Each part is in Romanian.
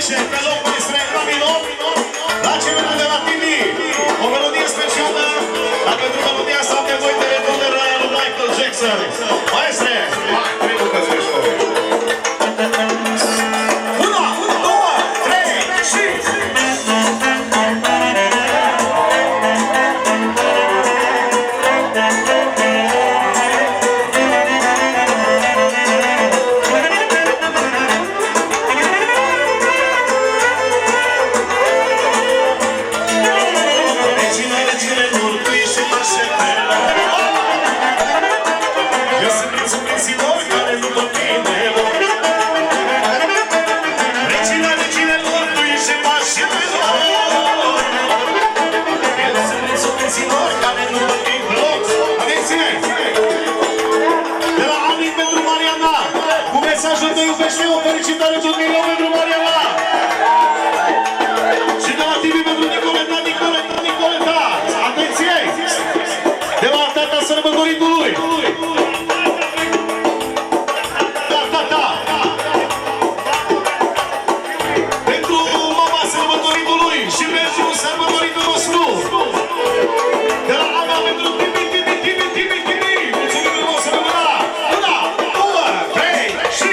10 pe loc maestre Ramilor, la cevena de la TV. O melodie specială, dar pentru melodia asta am nevoie de reducerea lui Michael Jackson. Maestre, hai, trei bucăți de școală. 1, 2, 3 și... Mesajul de iubește, o felicitare tot milion pentru Mariana! Și de la TV pentru Nicoleta, Nicoleta! Atenție! De la tata sărbătoritului! Tata! Pentru mama sărbătoritului și pentru sărbătoritul nostru! De la Ana pentru Tibi! Mulțumim frumos să rămână! 1, 2, 3 și...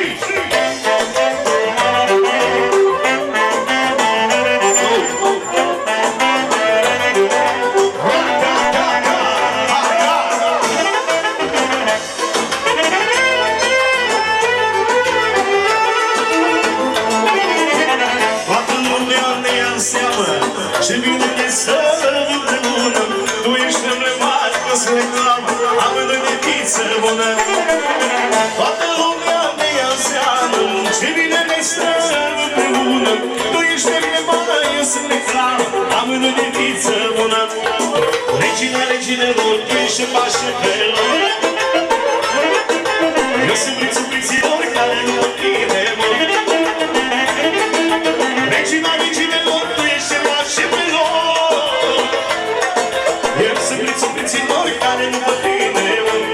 Toată lumea ne ia în seamă și vine de sărbătoare. Tu ești emblemat, că se reclamă, amândoi de viță bună. Toată lumea ne ia în seamă și vine de sărbătoare. Tu ești emblemat, eu sunt reclamă, amândoi de viță bună. Regina reginelor, tu ești pașă pe lor. Eu sunt prințul prinților care nu mă tine mor. Regina reginelor, tu ești pașă pe lor. Eu sunt prințul prinților care nu mă tine mor.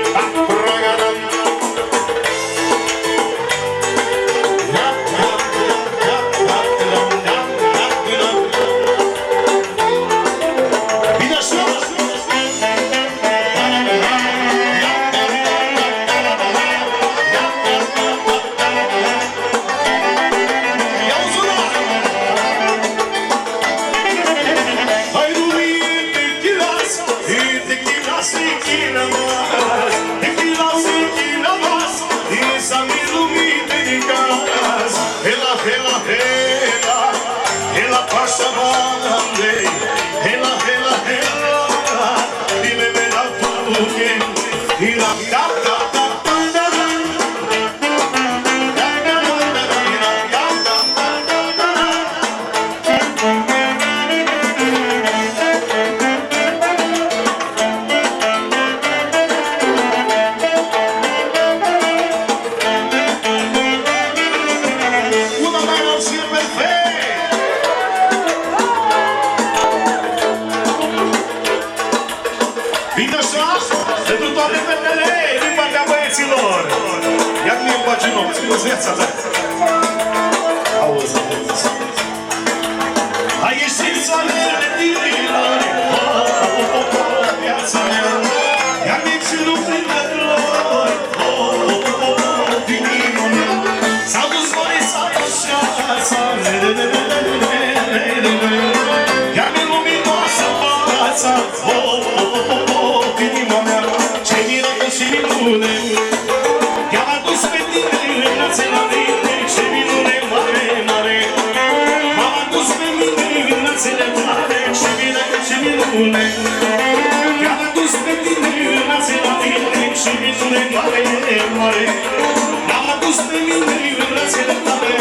Pentru toate fetele din partea băieților. Ia mie îmi bagi în ochi, scuze viața ta. Auzi, auzi. Ai ieșit soarele din rilare, viața mea. Ia mie și lucrurile lor, din inima mea. S-au dus mării, s-au dus șața, ia mie luminoasă fața, inima mea, ce mirată și minune. I-am adus pe tine înălțe la mine, ce minune mare, mare. M-am adus pe mine înălțe la tale, ce mirată și minune. I-am adus pe tine înălțe la mine, ce minune mare, mare. M-am adus pe mine înălțe la tale.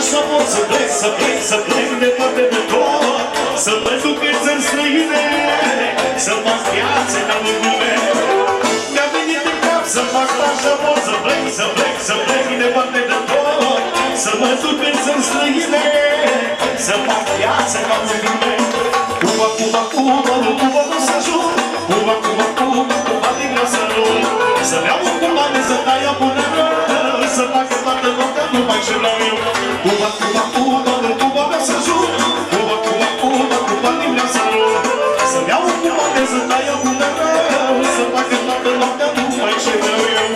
așa pot să plec, să plec, să plec departe de tot. Să mă duc în țări străine, să fac viață ca lumea. Mi-a venit în cap să fac așa pot să plec, să plec, să plec departe de tot. Să mă duc în țări străine, să fac viață ca lumea. Cuba, Cuba, Cuba, Cuba, nu să ajung. Cuba, Cuba, Cuba, Cuba, din greu să rog. Să-mi iau un cumane, să dai o bună rău. Să facă toată noaptea, nu mai și vreau eu. Cuba, Cuba, Cuba, Cuba, vreau să ajung. Cuba, Cuba, Cuba, Cuba, din greu să rog. Să-mi iau un cumane, să dai o bună rău. Să facă toată noaptea, nu mai și vreau eu.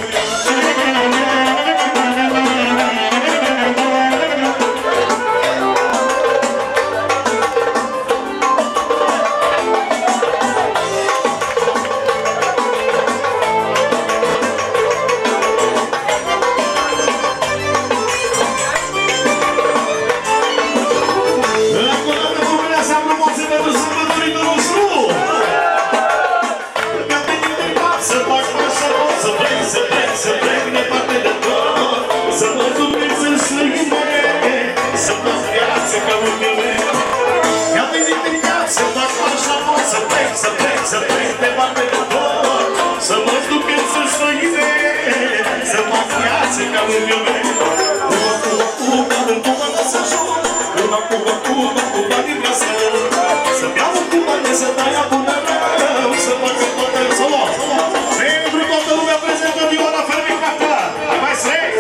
Să plec departe de tot. Să mă duc în țări străine, să fac viață ca lumea mea. Cuba, Cuba, Cuba, în Cuba mea să ajung. Cuba, Cuba, Cuba, Cuba din greu să rog. Să-mi iau un cumane, să dai a bună rău. Să facă toată să luăm. Pentru toată lumea prezentă Viola Fermicată. Mai strâng!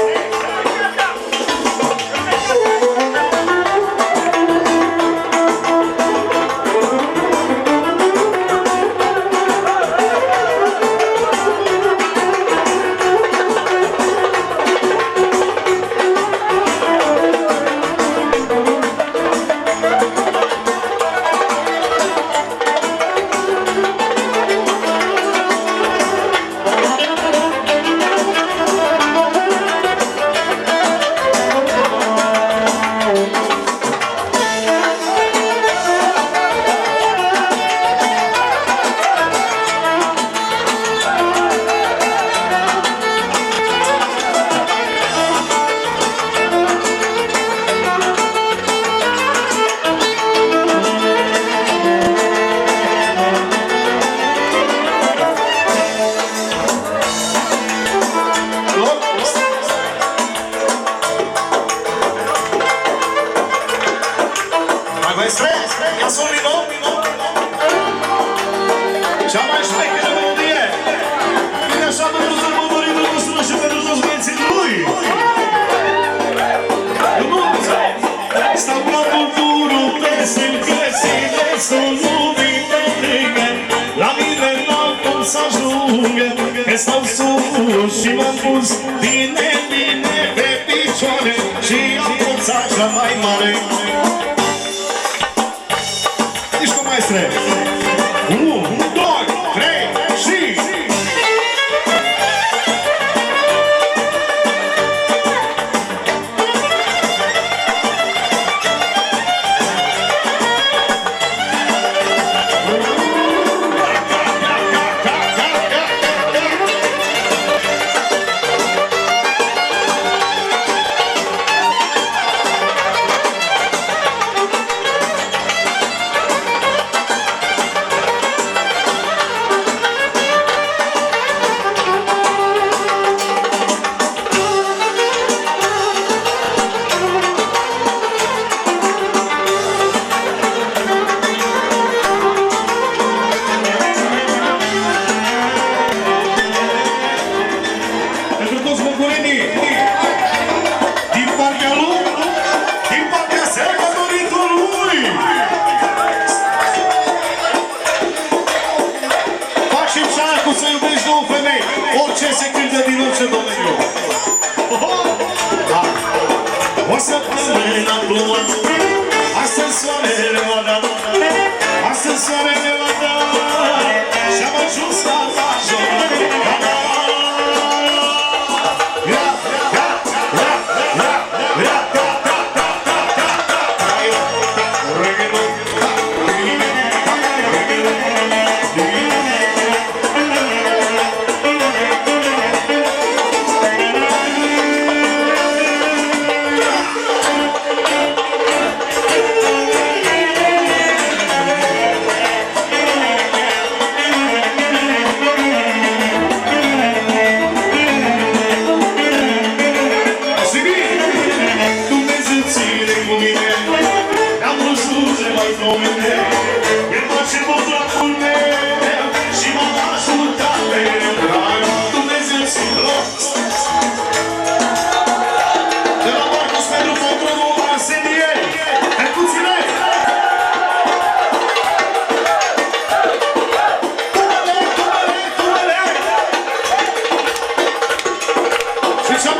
Cea mai șmecheră melodie. Vine așa pentru sărbătoritul nostru și pentru toți băieții lui. Stau la culturul pe simplesile, sunt lumii pe lângă. La mine n-am cum să ajungă, că stau sus și m-am pus bine, bine pe picioare și am forța cea mai mare. Disco maestre! 1, 2, 3 și...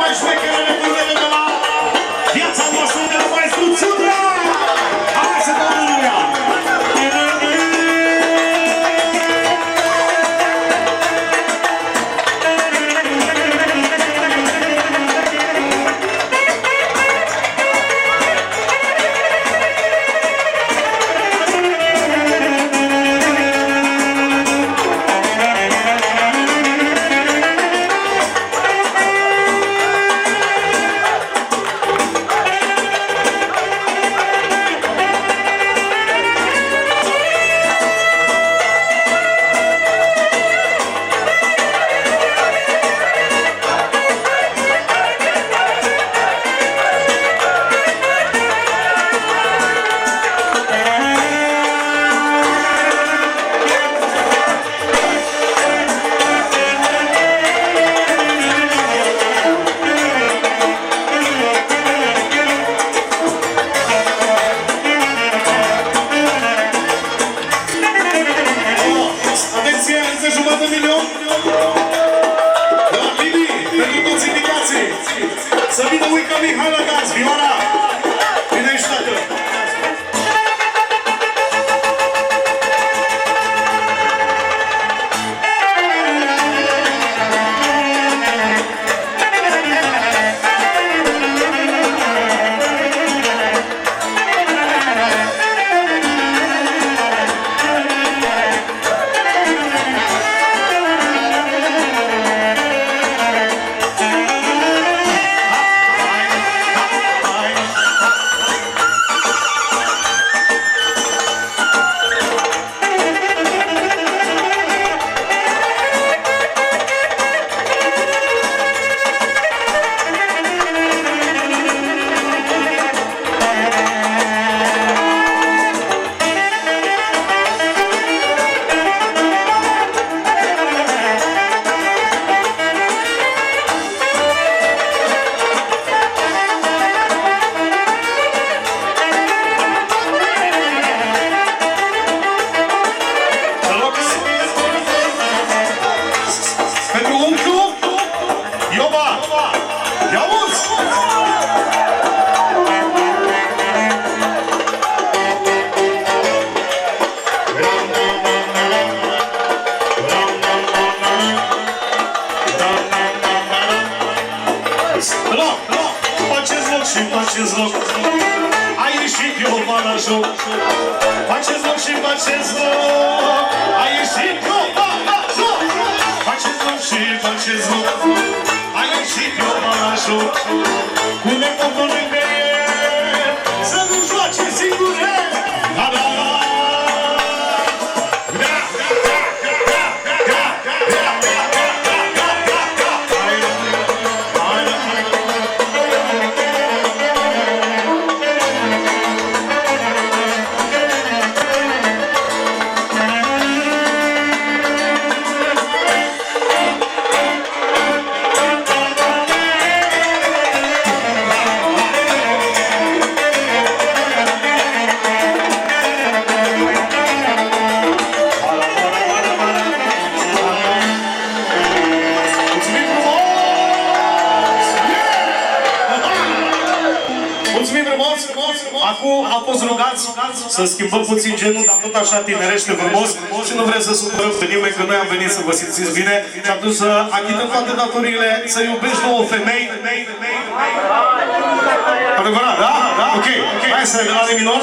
mai șmecherele turnele de la viața noastră de la Maestru Ciudrea! Hai să dăm lumea! Să vină Uica Mihai la gaz, vioara! Vine aici, tată! Faceți loc, a ieșit Ioba la joc. Faceți loc și faceți loc, a ieșit Ioba la joc. Faceți loc și faceți loc, a ieșit Ioba la joc. Cu nepotul lângă el, să nu joace singur el. Acum am fost rugați să schimbăm puțin genul, dar tot așa tinerește frumos și nu vrem să supărăm pe nimeni, că noi am venit să vă simțiți bine și atunci să achităm toate datoriile, să iubești două femei. Adevărat, da? Ok. Hai să de la re minor.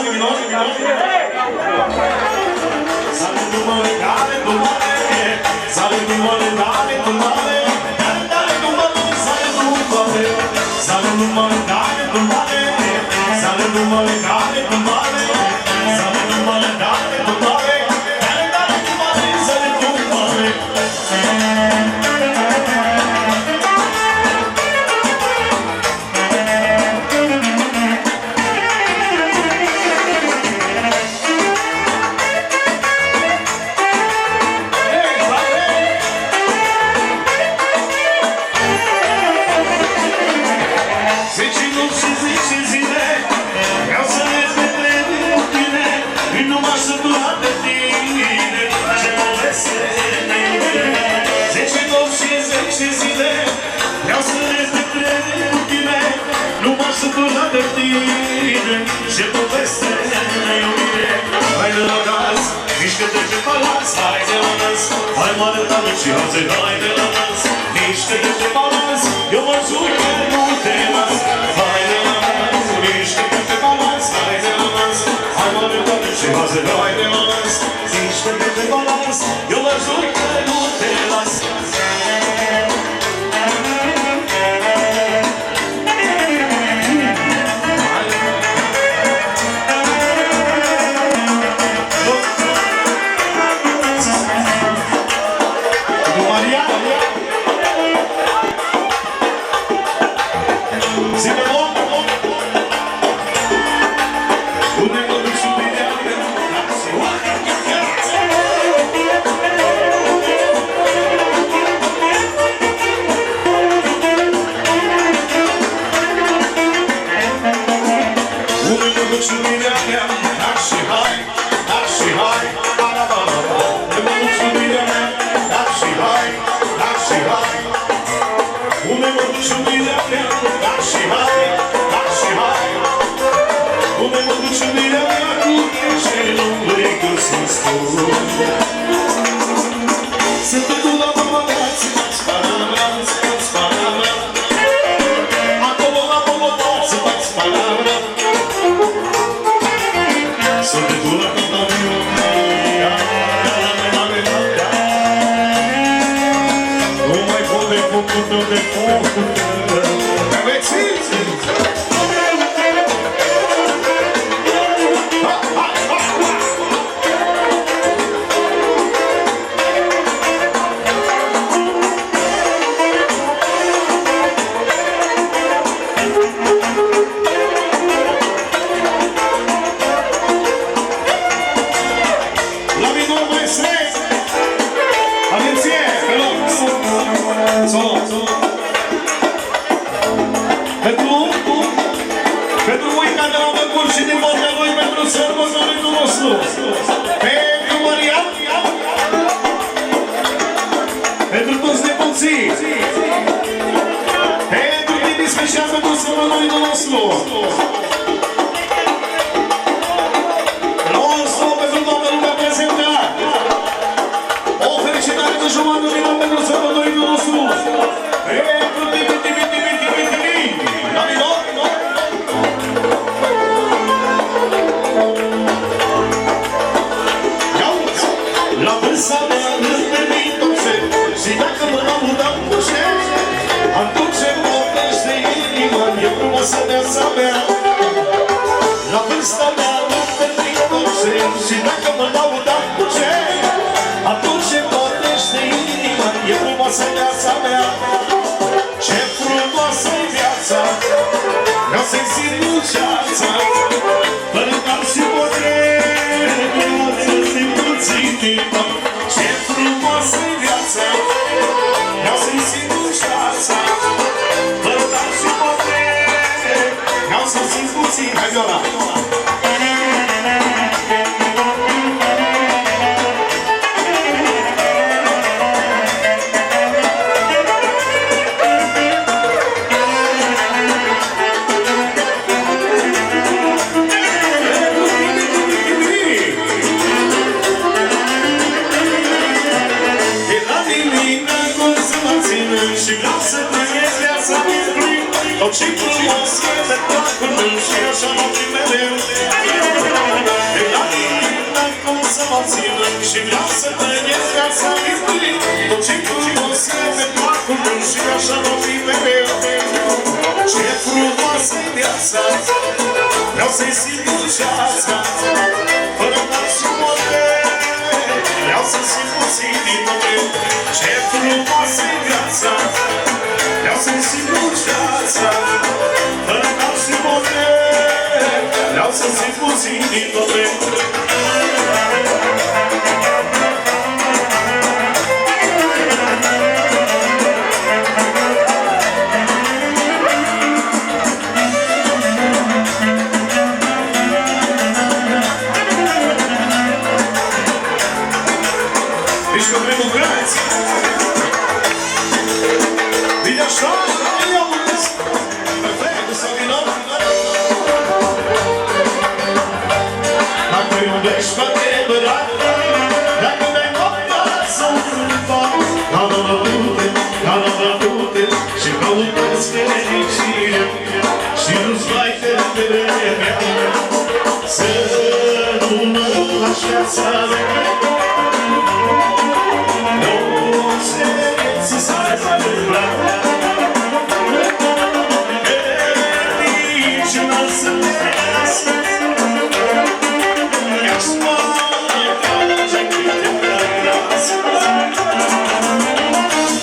de tine și poveste de iubire. Hai de la gaz, mișcă-te pe palas, hai de la nas, hai mare tale și hai de la nas, mișcă-te pe palas, eu mă jur că nu te las. Hai de la nas, mișcă-te pe palas, hai de la nas, hai mare tale și hai de la nas, mișcă-te pe palas, eu mă jur că nu te las. Pentru voi care la Băcur și din partea lui pentru sărbătoritul nostru. Pentru Marian, pentru toți nepoții, pentru tine special pentru sărbătoritul nostru. Non-stop pentru toată lumea prezentă. O felicitare de jumătate de minut pentru sărbătoritul nostru. Pentru tine, la minut. La vârsta mea împlinitoare și dacă mă laudam cu șer, atunci îmi vorbește inima, e frumoasă viața mea. La vârsta mea împlinitoare și dacă mă laudam cu șer, atunci îmi vorbește inima, e frumoasă viața mea. Ce frumoasă-i viața, vreau să-i simt dulceața, fără dar și potrebe, vreau să simt puținima. Ce frumoasă-i viața, vreau să-i simt dulceața, fără dar și potrebe, vreau să simt puțin. Hai, Viola! Și vreau să trăiesc viața din plin, tot ce frumos e de placul meu și așa mă fi mereu. De la mine cum să mă țin și vreau să trăiesc viața din plin, tot ce frumos e de placul meu și așa mă fi mereu. Ce frumoasă-i viața, vreau să-i simt dulceața, fără dar și poate, vreau să simt puțin din meu. Ce frumoasă-i viața, vreau să-i simt dulceața, fără dar și poate, vreau să simt puțin din meu. Ești cu primul grăț. Vine așa, eu îți perfect, să vină. fericire și nu-ți mai vremea să nu mă lași viața mea. Nu se ți s-a întâmplat nici n-a să te lasă. Ia spune că așa câte plăcasă.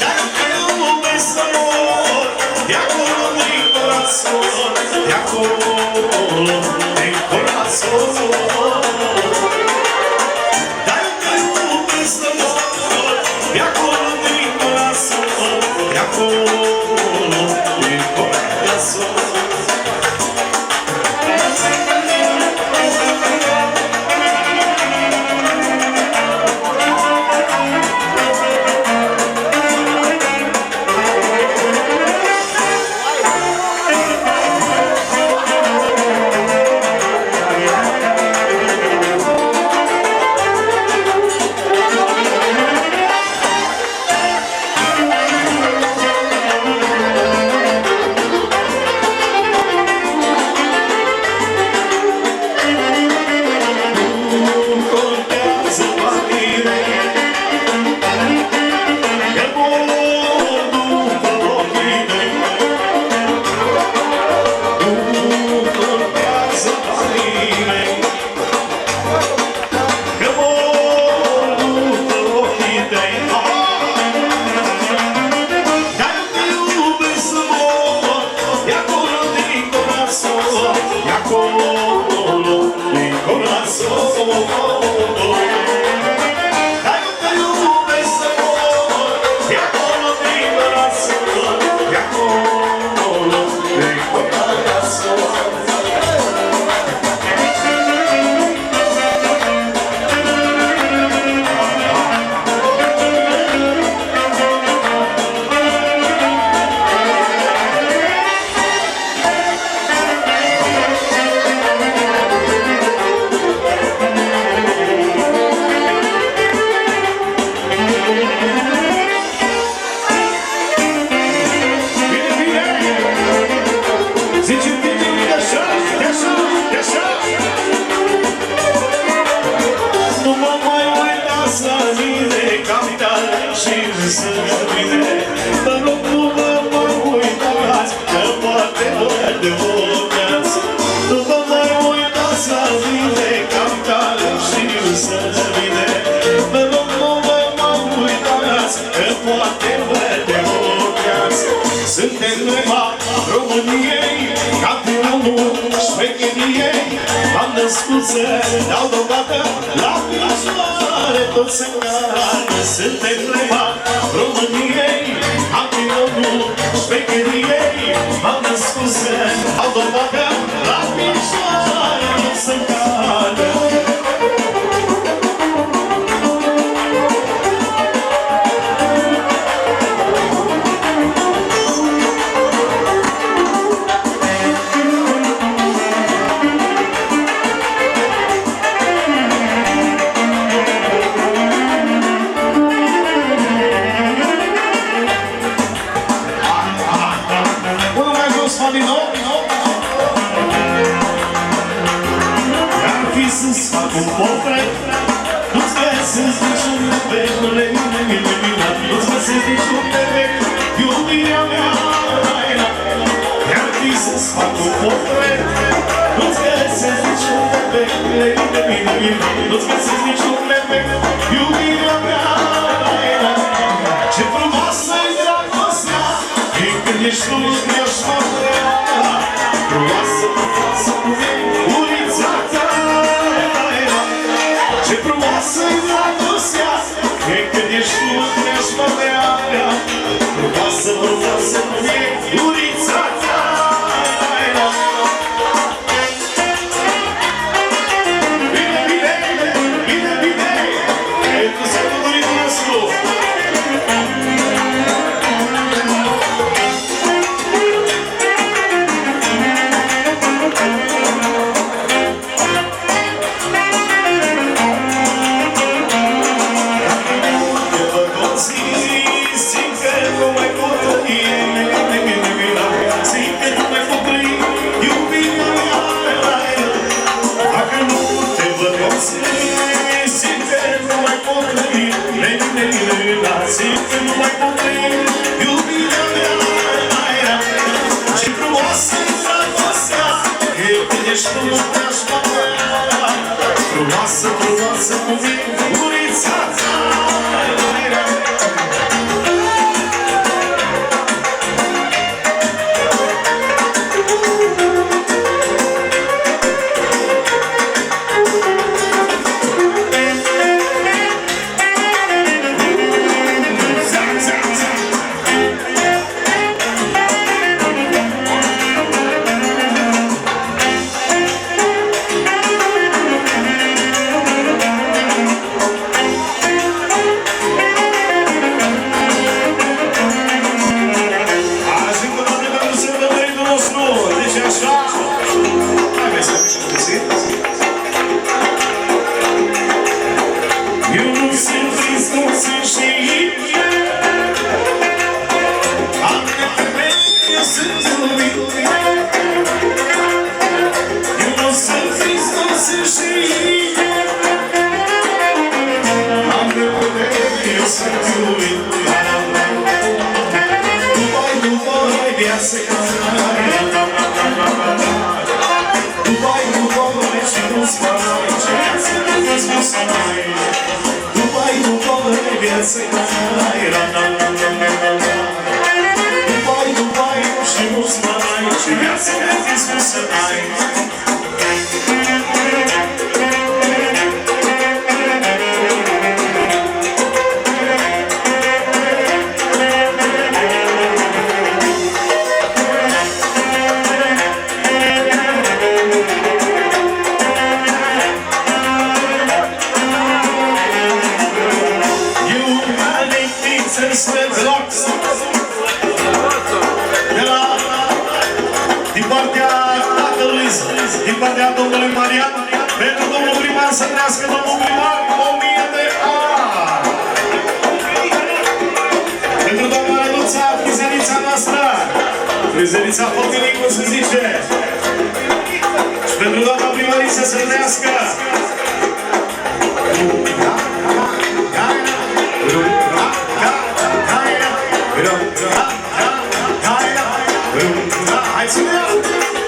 Dacă iubesc să mor, de acolo din corazon, de acolo din corazon. Dacă iubesc să mor, de acolo din corazon, de acolo din corazon. Suntem numai României, campionul șmecheriei. M-am născut să dau dovadă, la picioare tot se încalcă. Suntem numai României, campionul șmecheriei. M-am născut să dau dovadă, la picioare tot se încalcă. Un portret, nu-ți găsesc niciun bec, nu-ți găsesc niciun bec, iubirea mea, iar fi să-ți fac un portret, nu-ți găsesc niciun bec, nu-ți găsesc niciun bec, iubirea mea. Ce frumoasă-i dragostea, e când ești tu, ești mărea, frumoasă, frumoasă, urița ta. Ce frumoasă-i dragostea, e când ești tu, ești mărea, frumoasă, frumoasă, urița ta. Bine, bine, bine, bine, e cu sărbătoritul nostru. Simt că nu mai pot trăi ești frumoasă, frumoasă, frumoasă cu gurița ta. Din partea domnului Marian, pentru domnul primar să trească domnul primar 1000 de ani. Pentru doamna Răduța, frizerița noastră, frizerița Fotinicu se zice. Și pentru doamna primăriță să trească. Hai ține!